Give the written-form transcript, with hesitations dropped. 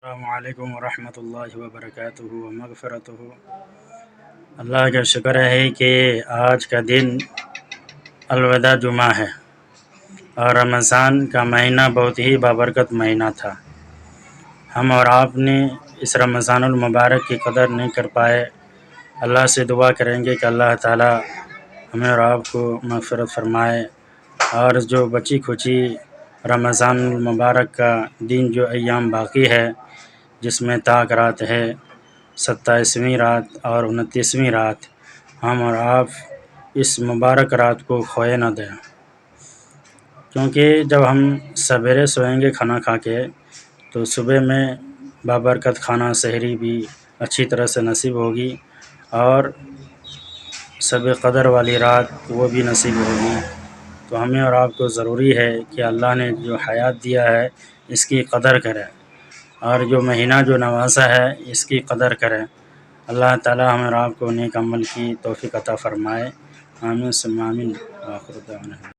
السلام علیکم ورحمۃ اللہ وبرکاتہ ومغفرتہ۔ اللہ کا شکر ہے کہ آج کا دن الوداع جمعہ ہے اور رمضان کا مہینہ بہت ہی بابرکت مہینہ تھا۔ ہم اور آپ نے اس رمضان المبارک کی قدر نہیں کر پائے۔ اللہ سے دعا کریں گے کہ اللہ تعالی ہمیں اور آپ کو مغفرت فرمائے، اور جو بچی کھچی رمضان المبارک کا دن جو ایام باقی ہے، جس میں طاق رات ہے، 27ویں رات اور 29ویں رات، ہم اور آپ اس مبارک رات کو کھوئے نہ دیں، کیونکہ جب ہم سویرے سوئیں گے کھانا کھا کے تو صبح میں بابرکت کھانا سحری بھی اچھی طرح سے نصیب ہوگی، اور شب قدر والی رات وہ بھی نصیب ہوگی۔ تو ہمیں اور آپ کو ضروری ہے کہ اللہ نے جو حیات دیا ہے اس کی قدر کریں، اور جو مہینہ جو نوازا ہے اس کی قدر کریں۔ اللہ تعالی ہمیں اور آپ کو نیک عمل کی توفیق عطا فرمائے۔ آمین ثم آمین۔ وآخر دعوانا